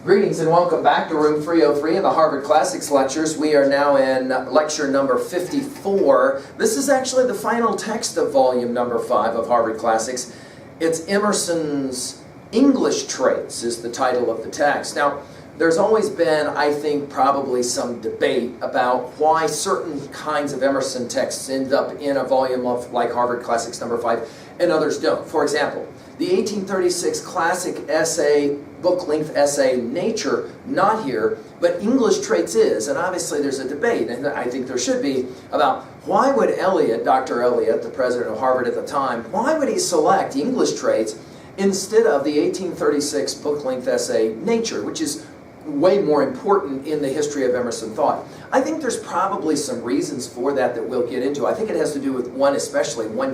Greetings and welcome back to Room 303 in the Harvard Classics Lectures. We are now in lecture number 54. This is actually the final text of volume number 5 of Harvard Classics. It's Emerson's English Traits is the title of the text. Now, there's always been, I think, probably some debate about why certain kinds of Emerson texts end up in a volume of like Harvard Classics number 5 and others don't. For example, the 1836 classic essay, book-length essay, Nature, not here, but English Traits is, and obviously there's a debate, and I think there should be, about why would Eliot, Dr. Eliot, the president of Harvard at the time, why would he select English Traits instead of the 1836 book-length essay, Nature, which is way more important in the history of Emerson thought. I think there's probably some reasons for that that we'll get into. I think it has to do with one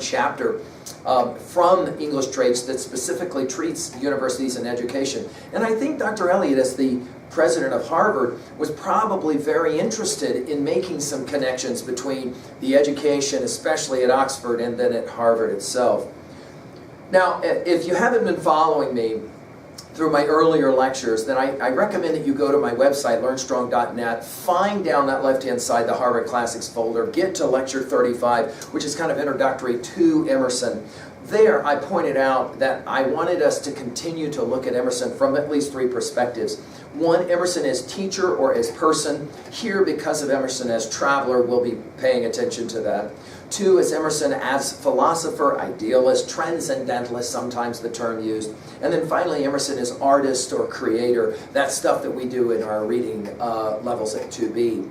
chapter from English Traits that specifically treats universities and education. And I think Dr. Eliot, as the president of Harvard, was probably very interested in making some connections between the education, especially at Oxford, and then at Harvard itself. Now, if you haven't been following me through my earlier lectures, then I recommend that you go to my website, learnstrong.net, find down that left-hand side the Harvard Classics folder, get to lecture 35, which is kind of introductory to Emerson. There, I pointed out that I wanted us to continue to look at Emerson from at least 3 perspectives. One, Emerson as teacher or as person. Here, because of Emerson as traveler, we'll be paying attention to that. 2 is Emerson as philosopher, idealist, transcendentalist, sometimes the term used. And then finally, Emerson as artist or creator, that stuff that we do in our reading levels at 2B.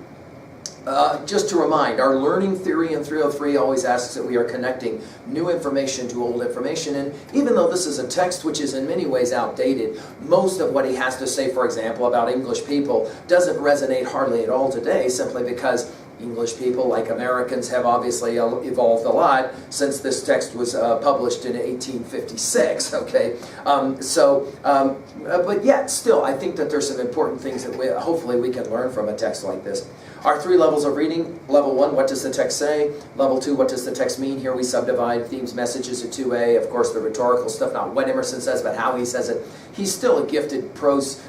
Just to remind, our learning theory in 303 always asks that we are connecting new information to old information, and even though this is a text which is in many ways outdated, most of what he has to say, for example, about English people doesn't resonate hardly at all today, simply because English people, like Americans, have obviously evolved a lot since this text was published in 1856, okay? But yet, still, I think that there's some important things that hopefully we can learn from a text like this. Our 3 levels of reading: level 1, what does the text say? Level 2, what does the text mean? Here we subdivide themes, messages at 2A, of course the rhetorical stuff, not what Emerson says, but how he says it. He's still a gifted prose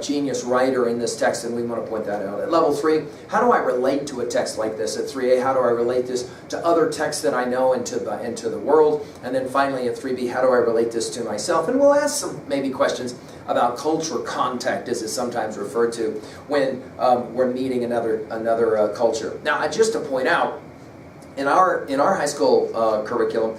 genius writer in this text, and we want to point that out. At level 3, how do I relate to a text like this? At 3A, how do I relate this to other texts that I know and to the world? And then finally at 3B, how do I relate this to myself? And we'll ask some maybe questions about culture contact, as it's sometimes referred to, when we're meeting another culture. Now, just to point out, in our high school curriculum,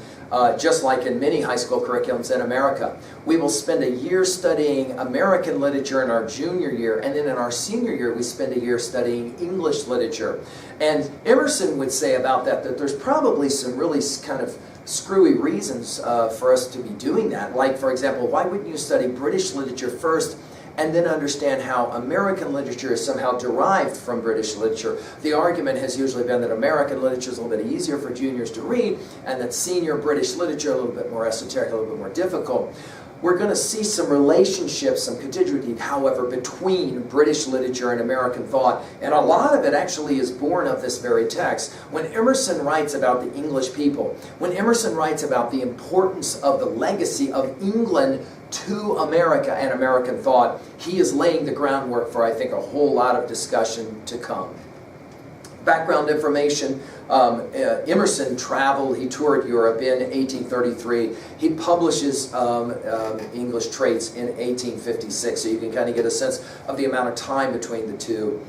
just like in many high school curriculums in America, we will spend a year studying American literature in our junior year, and then in our senior year we spend a year studying English literature. And Emerson would say about that there's probably some really kind of screwy reasons for us to be doing that. Like, for example, why wouldn't you study British literature first and then understand how American literature is somehow derived from British literature? The argument has usually been that American literature is a little bit easier for juniors to read, and that senior British literature a little bit more esoteric, a little bit more difficult. We're going to see some relationships, some contiguity, however, between British literature and American thought, and a lot of it actually is born of this very text. When Emerson writes about the English people, when Emerson writes about the importance of the legacy of England to America and American thought, he is laying the groundwork for, I think, a whole lot of discussion to come. Background information: Emerson traveled, he toured Europe in 1833. He publishes English Traits in 1856, so you can kind of get a sense of the amount of time between the two.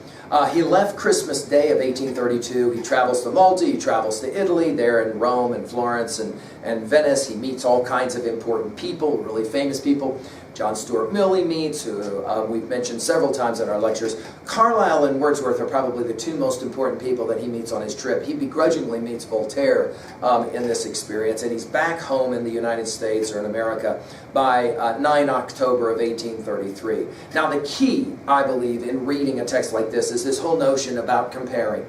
He left Christmas Day of 1832. He travels to Malta, he travels to Italy, there in Rome and Florence and Venice. He meets all kinds of important people, really famous people. John Stuart Mill he meets, who we've mentioned several times in our lectures. Carlyle and Wordsworth are probably the 2 most important people that he meets on his trip. He begrudgingly meets Voltaire in this experience, and he's back home in the United States or in America by 9 October of 1833. Now, the key, I believe, in reading a text like this is this whole notion about comparing.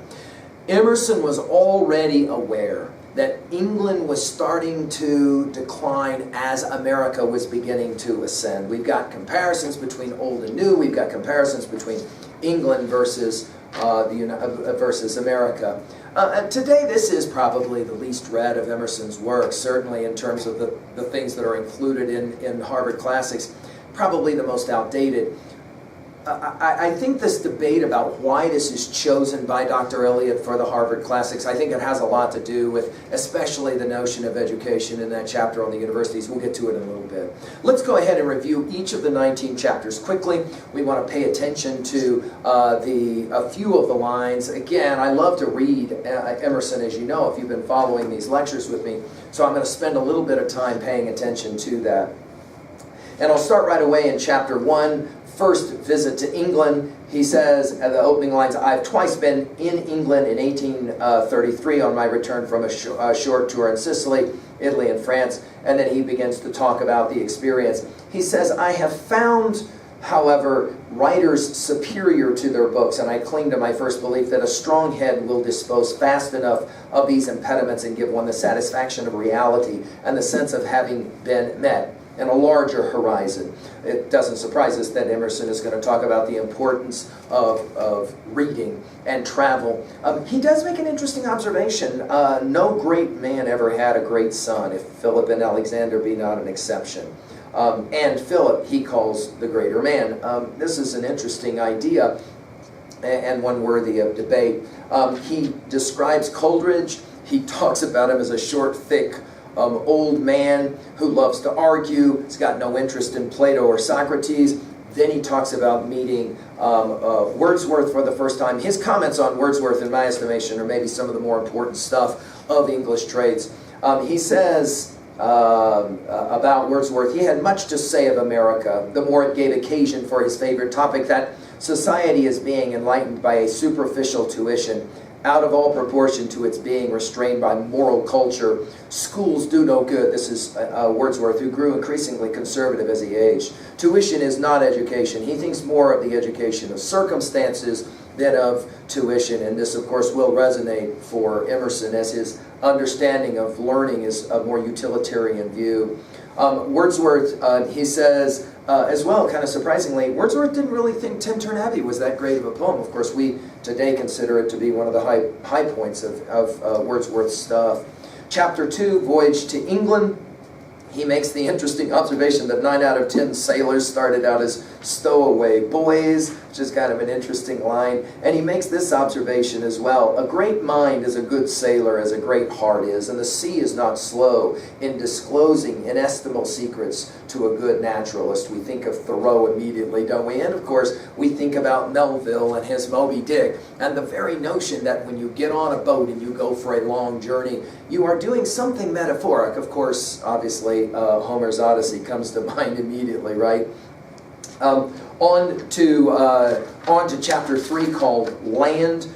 Emerson was already aware that England was starting to decline as America was beginning to ascend. We've got comparisons between old and new. We've got comparisons between England versus America. Today, this is probably the least read of Emerson's work, certainly in terms of the things that are included in Harvard Classics, probably the most outdated. I think this debate about why this is chosen by Dr. Eliot for the Harvard Classics, I think it has a lot to do with especially the notion of education in that chapter on the universities. We'll get to it in a little bit. Let's go ahead and review each of the 19 chapters quickly. We want to pay attention to a few of the lines. Again, I love to read Emerson, as you know, if you've been following these lectures with me. So I'm going to spend a little bit of time paying attention to that. And I'll start right away in chapter 1. First visit to England. He says, at the opening lines, I've twice been in England in 1833 on my return from a short tour in Sicily, Italy, and France. And then he begins to talk about the experience. He says, I have found, however, writers superior to their books, and I cling to my first belief that a strong head will dispose fast enough of these impediments and give one the satisfaction of reality and the sense of having been met and a larger horizon. It doesn't surprise us that Emerson is going to talk about the importance of reading and travel. He does make an interesting observation. No great man ever had a great son, if Philip and Alexander be not an exception. And Philip he calls the greater man. This is an interesting idea and one worthy of debate. He describes Coleridge. He talks about him as a short, thick, old man who loves to argue. He's got no interest in Plato or Socrates. Then he talks about meeting Wordsworth for the first time. His comments on Wordsworth, in my estimation, are maybe some of the more important stuff of English trades. He says about Wordsworth, he had much to say of America, the more it gave occasion for his favorite topic, that society is being enlightened by a superficial tuition, out of all proportion to its being restrained by moral culture. Schools do no good. This is Wordsworth, who grew increasingly conservative as he aged. Tuition is not education. He thinks more of the education of circumstances than of tuition, and this, of course, will resonate for Emerson, as his understanding of learning is a more utilitarian view. Wordsworth, he says, as well, kind of surprisingly, Wordsworth didn't really think Tintern Abbey was that great of a poem. Of course, we today consider it to be one of the high points of Wordsworth's stuff. Chapter 2, Voyage to England. He makes the interesting observation that 9 out of 10 sailors started out as stowaway boys, which is kind of an interesting line. And he makes this observation as well. A great mind is a good sailor as a great heart is, and the sea is not slow in disclosing inestimable secrets to a good naturalist. We think of Thoreau immediately, don't we? And of course, we think about Melville and his Moby Dick, and the very notion that when you get on a boat and you go for a long journey, you are doing something metaphoric. Of course, obviously, Homer's Odyssey comes to mind immediately, right? On to chapter 3, called Land.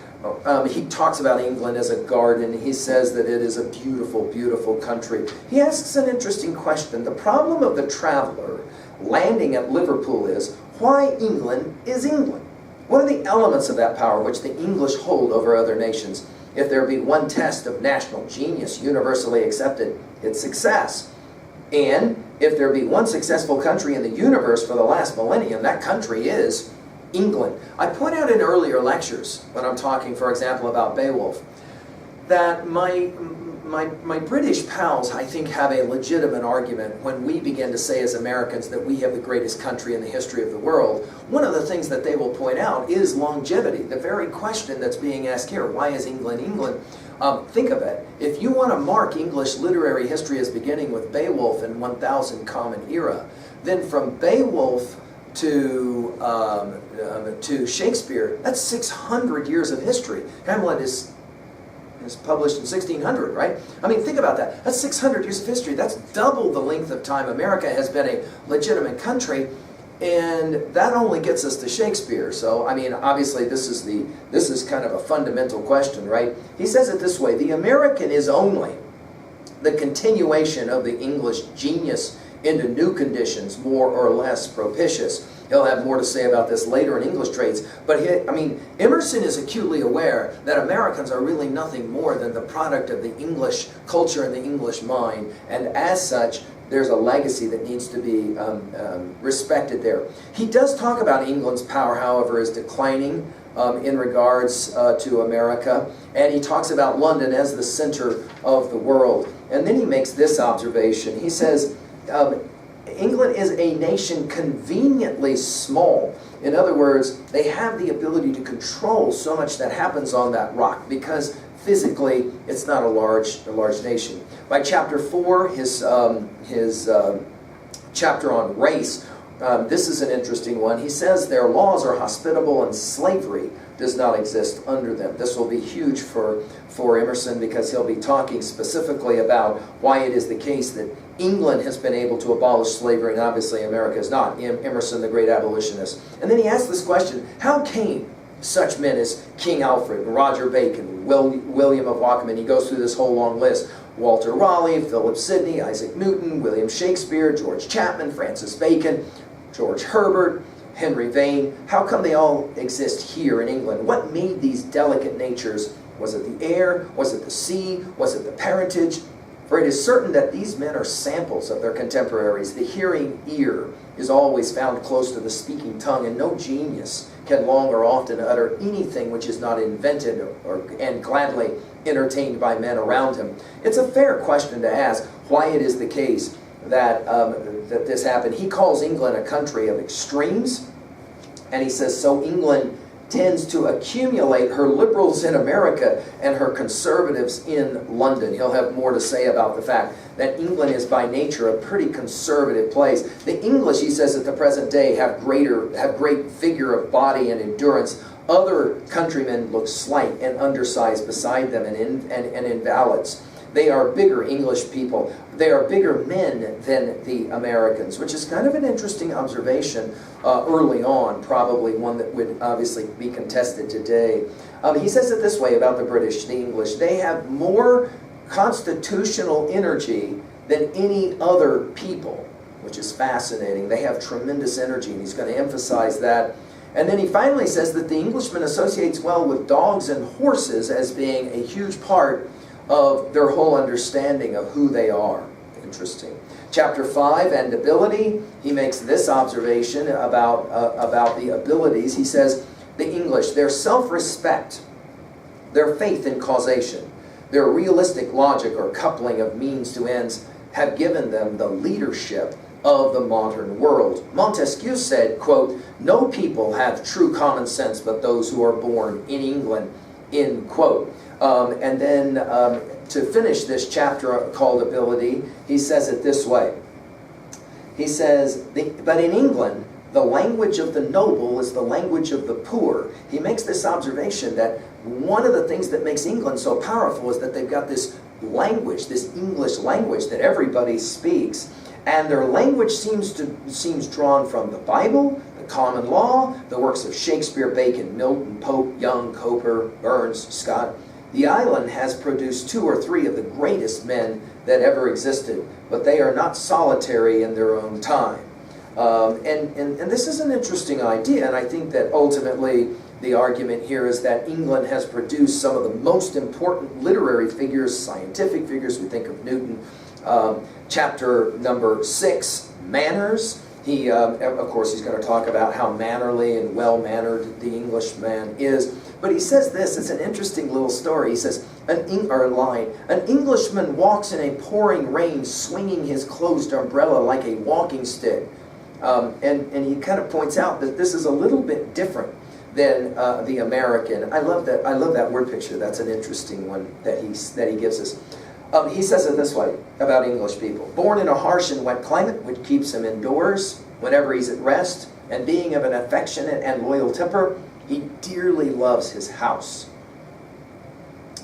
He talks about England as a garden. He says that it is a beautiful, beautiful country. He asks an interesting question. The problem of the traveler landing at Liverpool is, why England is England? What are the elements of that power which the English hold over other nations? If there be one test of national genius universally accepted, it's success. And if there be one successful country in the universe for the last millennium, that country is England. I point out in earlier lectures, when I'm talking, for example, about Beowulf, that my British pals, I think, have a legitimate argument when we begin to say as Americans that we have the greatest country in the history of the world. One of the things that they will point out is longevity. The very question that's being asked here, why is England England? Think of it. If you want to mark English literary history as beginning with Beowulf in 1000 Common Era, then from Beowulf to Shakespeare, that's 600 years of history. Hamlet is published in 1600, right? I mean, think about that. That's 600 years of history. That's double the length of time America has been a legitimate country, and that only gets us to Shakespeare. So, I mean, obviously this is kind of a fundamental question, right? He says it this way: the American is only the continuation of the English genius into new conditions, more or less propitious. He'll have more to say about this later in English trades. But Emerson is acutely aware that Americans are really nothing more than the product of the English culture and the English mind. And as such, there's a legacy that needs to be respected there. He does talk about England's power, however, as declining in regards to America. And he talks about London as the center of the world. And then he makes this observation. He says, England is a nation conveniently small. In other words, they have the ability to control so much that happens on that rock because physically it's not a large nation. By chapter 4, his chapter on race, this is an interesting one. He says their laws are hospitable and slavery does not exist under them. This will be huge for Emerson because he'll be talking specifically about why it is the case that England has been able to abolish slavery and obviously America is not. Emerson, the great abolitionist. And then he asks this question, how came such men as King Alfred, Roger Bacon, William of Ockham, and he goes through this whole long list, Walter Raleigh, Philip Sidney, Isaac Newton, William Shakespeare, George Chapman, Francis Bacon, George Herbert, Henry Vane, how come they all exist here in England? What made these delicate natures? Was it the air? Was it the sea? Was it the parentage? For it is certain that these men are samples of their contemporaries. The hearing ear is always found close to the speaking tongue, and no genius can long or often utter anything which is not invented and gladly entertained by men around him. It's a fair question to ask why it is the case that this happened. He calls England a country of extremes, and he says, so England tends to accumulate her liberals in America and her conservatives in London. He'll have more to say about the fact that England is by nature a pretty conservative place. The English, he says, at the present day have great vigor of body and endurance. Other countrymen look slight and undersized beside them and invalids. They are bigger English people. They are bigger men than the Americans, which is kind of an interesting observation early on, probably one that would obviously be contested today. He says it this way about the British, the English. They have more constitutional energy than any other people, which is fascinating. They have tremendous energy, and he's going to emphasize that. And then he finally says that the Englishman associates well with dogs and horses as being a huge part of their whole understanding of who they are. Interesting. Chapter 5, and ability, he makes this observation about the abilities. He says, the English, their self-respect, their faith in causation, their realistic logic or coupling of means to ends have given them the leadership of the modern world. Montesquieu said, quote, no people have true common sense but those who are born in England, end quote. And then to finish this chapter called Ability, he says it this way. He says, but in England, the language of the noble is the language of the poor. He makes this observation that one of the things that makes England so powerful is that they've got this language, this English language that everybody speaks. And their language seems drawn from the Bible, the common law, the works of Shakespeare, Bacon, Milton, Pope, Young, Cowper, Burns, Scott. The island has produced 2 or 3 of the greatest men that ever existed, but they are not solitary in their own time. And this is an interesting idea, and I think that ultimately the argument here is that England has produced some of the most important literary figures, scientific figures. We think of Newton. Chapter number 6, manners. He, of course, he's going to talk about how mannerly and well-mannered the Englishman is. But he says this, it's an interesting little story. He says, an Englishman walks in a pouring rain swinging his closed umbrella like a walking stick. And he kind of points out that this is a little bit different than the American. I love that word picture. That's an interesting one that he gives us. He says it this way about English people. Born in a harsh and wet climate, which keeps him indoors whenever he's at rest, and being of an affectionate and loyal temper, he dearly loves his house.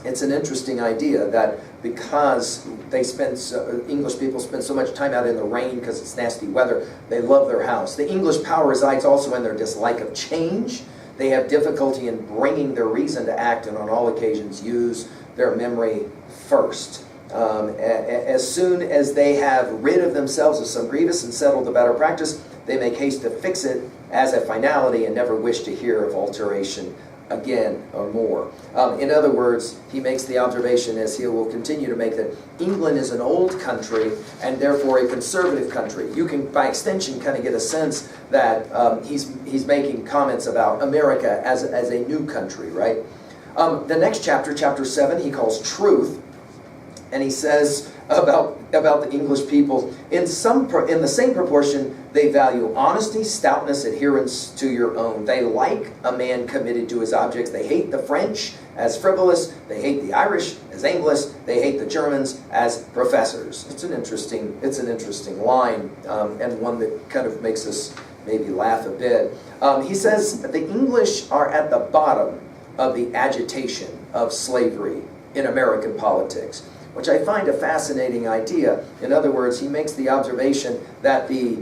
It's an interesting idea that because English people spend so much time out in the rain because it's nasty weather, they love their house. The English power resides also in their dislike of change. They have difficulty in bringing their reason to act, and on all occasions use their memory first. As soon as they have rid of themselves of some grievous and settled a better practice, they make haste to fix it as a finality and never wish to hear of alteration again or more. In other words, he makes the observation, as he will continue to make, that England is an old country and therefore a conservative country. You can, by extension, kind of get a sense that he's making comments about America as a new country, right? The next chapter, chapter 7, he calls truth. And he says about about the English people. In the same proportion, they value honesty, stoutness, adherence to your own. They like a man committed to his objects. They hate the French as frivolous. They hate the Irish as aimless. They hate the Germans as professors. It's an interesting line, and one that kind of makes us maybe laugh a bit. He says that the English are at the bottom of the agitation of slavery in American politics, which I find a fascinating idea. In other words, he makes the observation that the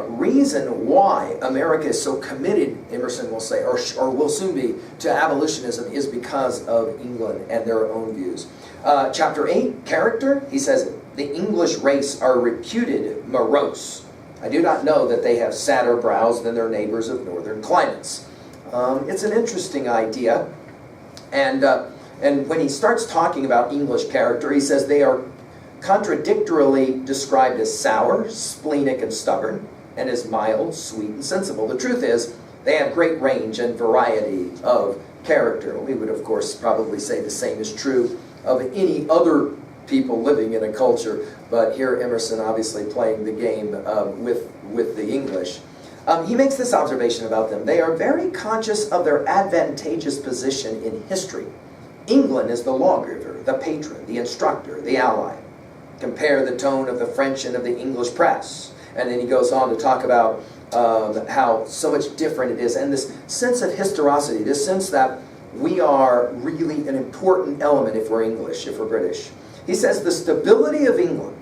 reason why America is so committed, Emerson will say, or will soon be, to abolitionism is because of England and their own views. Chapter 8, character, he says, the English race are reputed morose. I do not know that they have sadder brows than their neighbors of northern climates. It's an interesting idea, and when he starts talking about English character, he says they are contradictorily described as sour, splenic, and stubborn, and as mild, sweet, and sensible. The truth is, they have great range and variety of character. We would, of course, probably say the same is true of any other people living in a culture, but here Emerson obviously playing the game with the English. He makes this observation about them. They are very conscious of their advantageous position in history. England is the lawgiver, the patron, the instructor, the ally. Compare the tone of the French and of the English press. And then he goes on to talk about how so much different it is. And this sense of historicity, this sense that we are really an important element if we're English, if we're British. He says the stability of England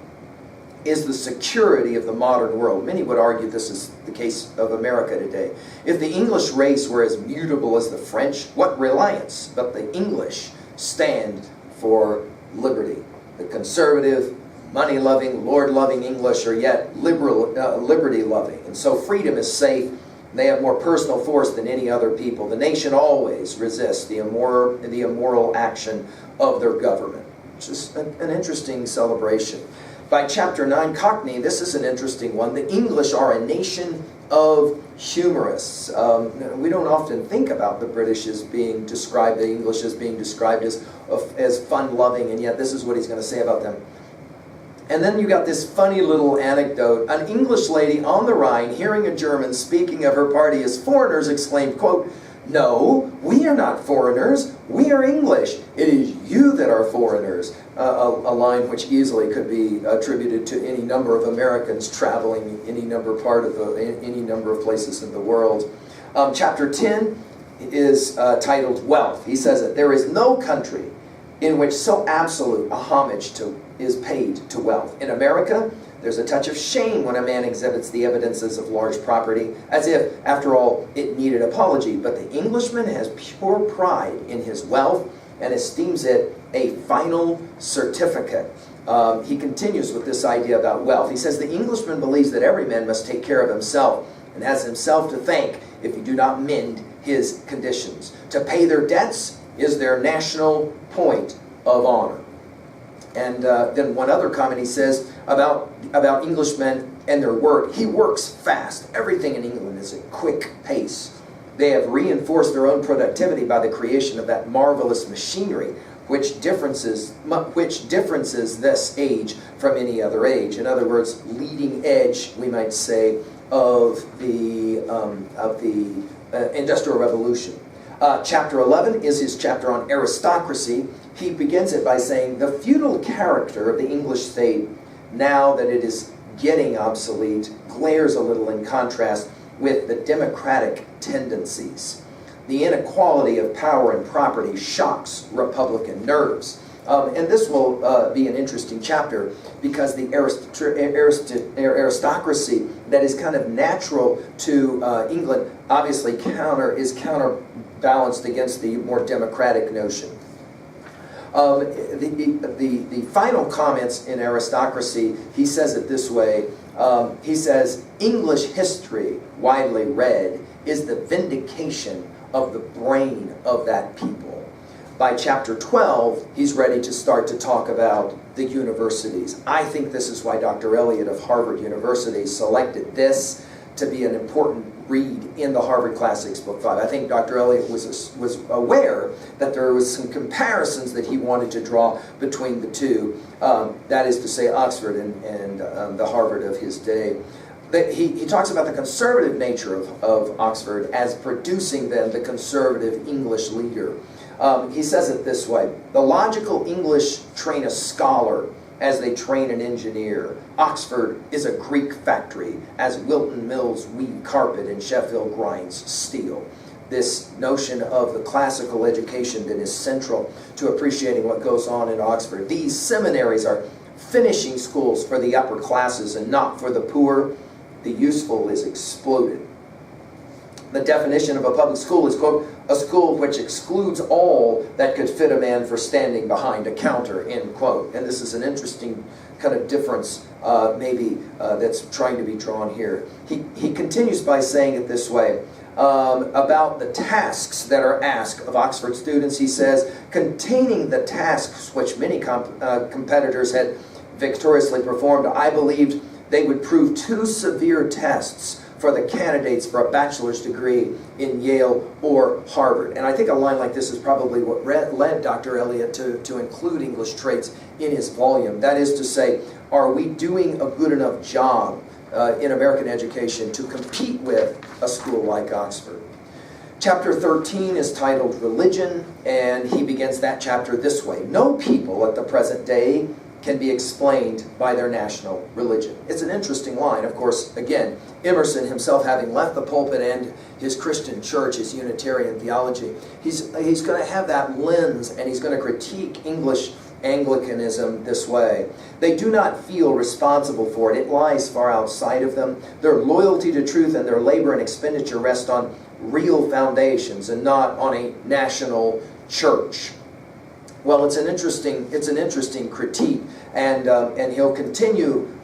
is the security of the modern world. Many would argue this is the case of America today. If the English race were as mutable as the French, what reliance? But the English stand for liberty. The conservative, money-loving, Lord-loving English are yet liberty-loving. And so freedom is safe. They have more personal force than any other people. The nation always resists the immoral action of their government. Which is an interesting celebration. By chapter 9, Cockney, this is an interesting one. The English are a nation of humorists. We don't often think about the British as being described, the English as being described as fun-loving, and yet this is what he's going to say about them. And then you got this funny little anecdote. An English lady on the Rhine, hearing a German speaking of her party as foreigners, exclaimed, quote, "No, we are not foreigners. We are English. It is you that are foreigners." A line which easily could be attributed to any number of Americans traveling any number of places in the world. Chapter 10 is titled Wealth. He says that there is no country in which so absolute a homage is paid to wealth. In America, there's a touch of shame when a man exhibits the evidences of large property, as if, after all, it needed apology. But the Englishman has pure pride in his wealth and esteems it a final certificate. He continues with this idea about wealth. He says, the Englishman believes that every man must take care of himself and has himself to thank if you do not mend his conditions. To pay their debts is their national point of honor. And then one other comment he says about Englishmen and their work. He works fast. Everything in England is at quick pace. They have reinforced their own productivity by the creation of that marvelous machinery which differences this age from any other age. In other words, leading edge, we might say, of the Industrial Revolution. Chapter 11 is his chapter on aristocracy. He begins it by saying, the feudal character of the English state, now that it is getting obsolete, glares a little in contrast with the democratic tendencies. The inequality of power and property shocks Republican nerves. And this will be an interesting chapter because the aristocracy that is kind of natural to England obviously is counterbalanced against the more democratic notion. The final comments in aristocracy, he says it this way. He says, English history, widely read, is the vindication of the brain of that people. By chapter 12, he's ready to start to talk about the universities. I think this is why Dr. Eliot of Harvard University selected this to be an important read in the Harvard Classics Book 5. I think Dr. Eliot was aware that there was some comparisons that he wanted to draw between the two, that is to say Oxford and the Harvard of his day. He talks about the conservative nature of Oxford as producing then the conservative English leader. He says it this way: the logical English train a scholar as they train an engineer. Oxford is a Greek factory, as Wilton Mills weave carpet and Sheffield grinds steel. This notion of the classical education that is central to appreciating what goes on in Oxford. These seminaries are finishing schools for the upper classes and not for the poor. The useful is exploded. The definition of a public school is, quote, a school which excludes all that could fit a man for standing behind a counter, end quote. And this is an interesting kind of difference maybe that's trying to be drawn here. He continues by saying it this way about the tasks that are asked of Oxford students. He says, containing the tasks which many competitors had victoriously performed, I believed they would prove too severe tests for the candidates for a bachelor's degree in Yale or Harvard. And I think a line like this is probably what led Dr. Eliot to include English traits in his volume. That is to say, are we doing a good enough job in American education to compete with a school like Oxford? Chapter 13 is titled Religion, and he begins that chapter this way: no people at the present day can be explained by their national religion. It's an interesting line. Of course, again, Emerson himself, having left the pulpit and his Christian church, his Unitarian theology, he's going to have that lens, and he's going to critique English Anglicanism this way. They do not feel responsible for it. It lies far outside of them. Their loyalty to truth and their labor and expenditure rest on real foundations and not on a national church. Well, it's an interesting critique, and he'll continue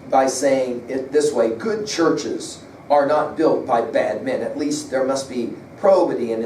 by saying it this way: good churches are not built by bad men. At least there must be probity and